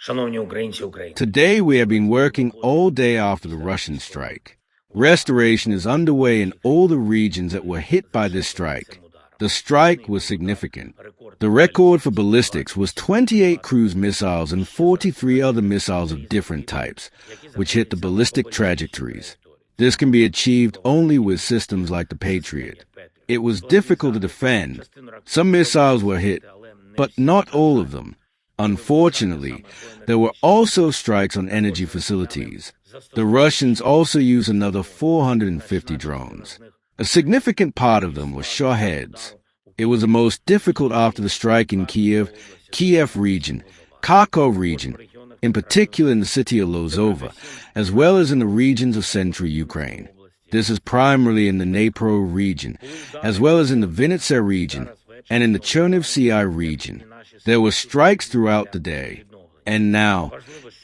Today we have been working all day after the Russian strike. Restoration is underway in all the regions that were hit by this strike. The strike was significant. The record for ballistics was 28 cruise missiles and 43 other missiles of different types, which hit the ballistic trajectories. This can be achieved only with systems like the Patriot. It was difficult to defend. Some missiles were hit, but not all of them. Unfortunately, there were also strikes on energy facilities. The Russians also used another 450 drones. A significant part of them were Shaheds. It was the most difficult after the strike in Kyiv region, Kharkov region, in particular in the city of Lozova, as well as in the regions of central Ukraine. This is primarily in the Dnipro region, as well as in the Vinnytsia region and in the Chernivtsi region. There were strikes throughout the day. And now,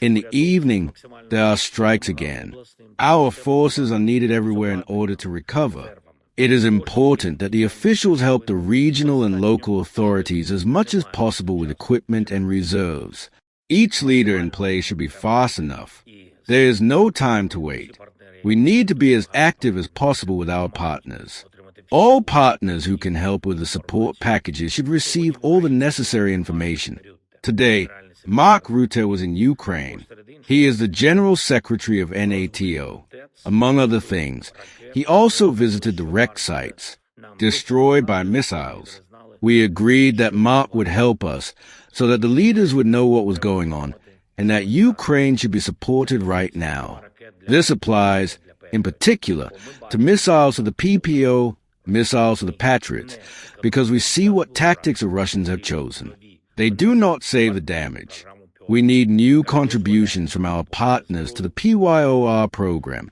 in the evening, there are strikes again. Our forces are needed everywhere in order to recover. It is important that the officials help the regional and local authorities as much as possible with equipment and reserves. Each leader in place should be fast enough. There is no time to wait. We need to be as active as possible with our partners. All partners who can help with the support packages should receive all the necessary information. Today, Mark Rutte was in Ukraine. He is the General Secretary of NATO. Among other things, he also visited the wreck sites, destroyed by missiles. We agreed that Mark would help us so that the leaders would know what was going on and that Ukraine should be supported right now. This applies, in particular, to missiles of the PPO, missiles of the Patriots, because we see what tactics the Russians have chosen. They do not save the damage. We need new contributions from our partners to the PYOR program,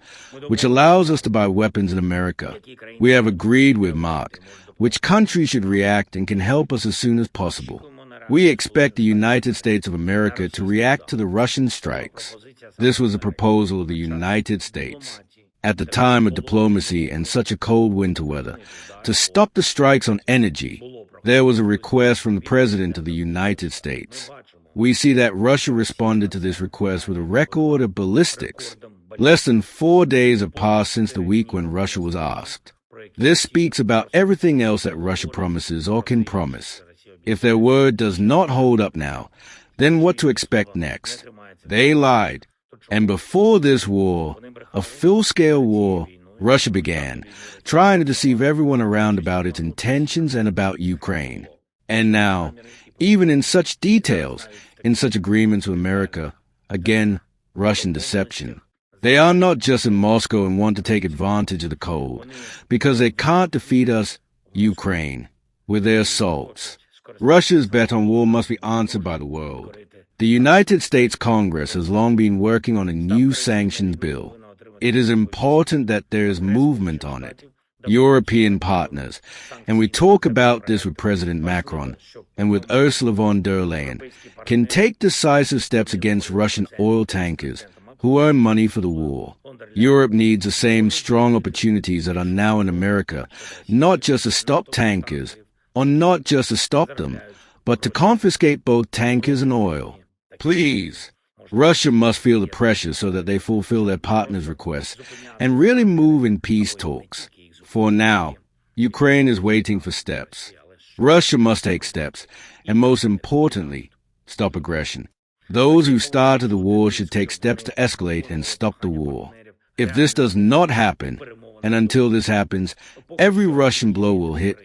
which allows us to buy weapons in America. We have agreed with Mark which countries should react and can help us as soon as possible. We expect the United States of America to react to the Russian strikes. This was a proposal of the United States, at the time of diplomacy and such a cold winter weather, to stop the strikes on energy. There was a request from the President of the United States. We see that Russia responded to this request with a record of ballistics. Less than 4 days have passed since the week when Russia was asked. This speaks about everything else that Russia promises or can promise. If their word does not hold up now, then what to expect next? They lied. And before this war, a full-scale war, Russia began, trying to deceive everyone around about its intentions and about Ukraine. And now, even in such details, in such agreements with America, again, Russian deception. They are not just in Moscow and want to take advantage of the cold, because they can't defeat us, Ukraine, with their assaults. Russia's bet on war must be answered by the world. The United States Congress has long been working on a new sanctions bill. It is important that there is movement on it. European partners, and we talk about this with President Macron and with Ursula von der Leyen, can take decisive steps against Russian oil tankers who earn money for the war. Europe needs the same strong opportunities that are now in America, not just to stop tankers, or not just to stop them, but to confiscate both tankers and oil. Please, Russia must feel the pressure so that they fulfill their partners' requests and really move in peace talks. For now, Ukraine is waiting for steps. Russia must take steps, and most importantly, stop aggression. Those who started the war should take steps to escalate and stop the war. If this does not happen, and until this happens, every Russian blow will hit,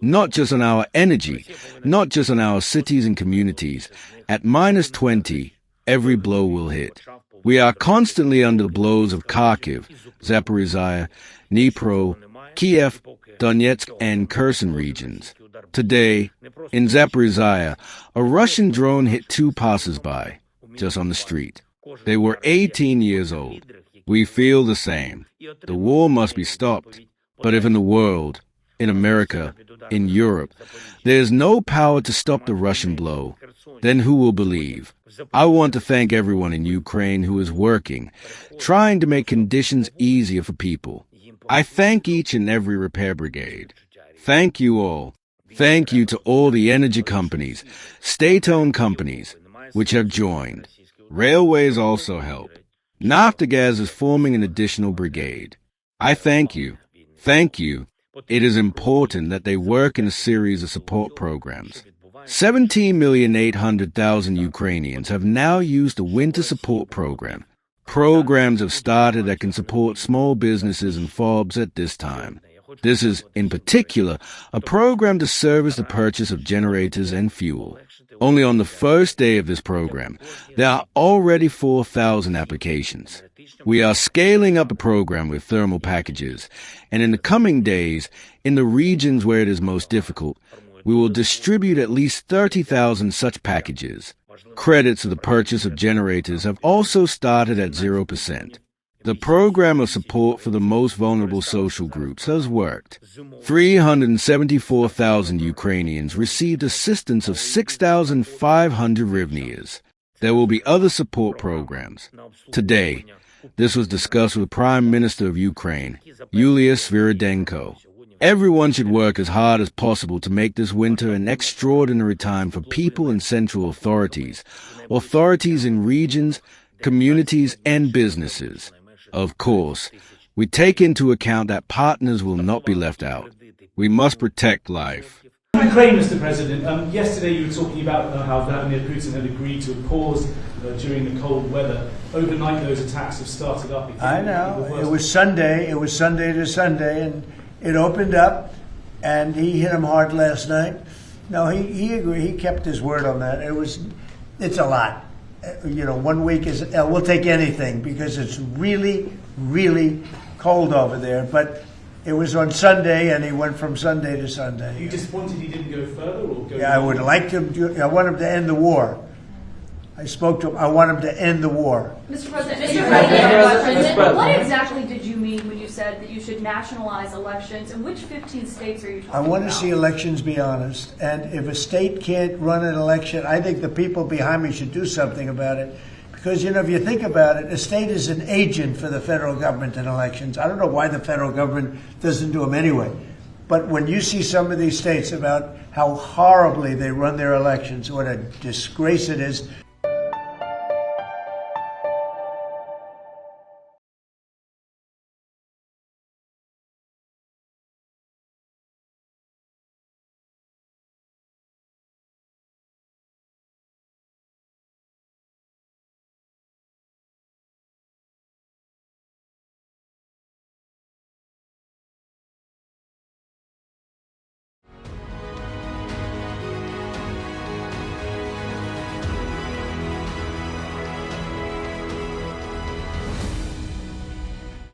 not just on our energy, not just on our cities and communities. At -20, every blow will hit. We are constantly under the blows of Kharkiv, Zaporizhia, Dnipro, Kyiv, Donetsk, and Kherson regions. Today, in Zaporizhia, a Russian drone hit 2 passers-by, just on the street. They were 18 years old. We feel the same. The war must be stopped. But if in the world, in America, in Europe, there is no power to stop the Russian blow, then who will believe? I want to thank everyone in Ukraine who is working, trying to make conditions easier for people. I thank each and every repair brigade. Thank you all. Thank you to all the energy companies, state-owned companies, which have joined. Railways also help. Naftogaz is forming an additional brigade. I thank you. Thank you. It is important that they work in a series of support programs. 17,800,000 Ukrainians have now used the winter support program. Programs have started that can support small businesses and FOBs at this time. This is, in particular, a program to service the purchase of generators and fuel. Only on the first day of this program, there are already 4,000 applications. We are scaling up the program with thermal packages, and in the coming days, in the regions where it is most difficult, we will distribute at least 30,000 such packages. Credits for the purchase of generators have also started at 0%. The program of support for the most vulnerable social groups has worked. 374,000 Ukrainians received assistance of 6,500 hryvnias. There will be other support programs. Today, this was discussed with Prime Minister of Ukraine, Yulia Sviridenko. Everyone should work as hard as possible to make this winter an extraordinary time for people and central authorities in regions, communities, and businesses. Of course, we take into account that partners will not be left out. We must protect life. Ukraine, Mr. President, yesterday you were talking about how Vladimir Putin had agreed to a pause during the cold weather. Overnight those attacks have started up again. I know. It was Sunday to Sunday, and it opened up, and he hit him hard last night. No, he agreed. He kept his word on that. It's a lot. 1 week is, we'll take anything because it's really, really cold over there. But it was on Sunday, and he went from Sunday to Sunday. Are you disappointed he didn't go further? Or go I would like him to. I want him to end the war. I spoke to him. I want him to end the war. Mr. President, what exactly did you mean when you said that you should nationalize elections? And which 15 states are you talking about? I want to see elections be honest. And if a state can't run an election, I think the people behind me should do something about it. Because, if you think about it, a state is an agent for the federal government in elections. I don't know why the federal government doesn't do them anyway. But when you see some of these states about how horribly they run their elections, what a disgrace it is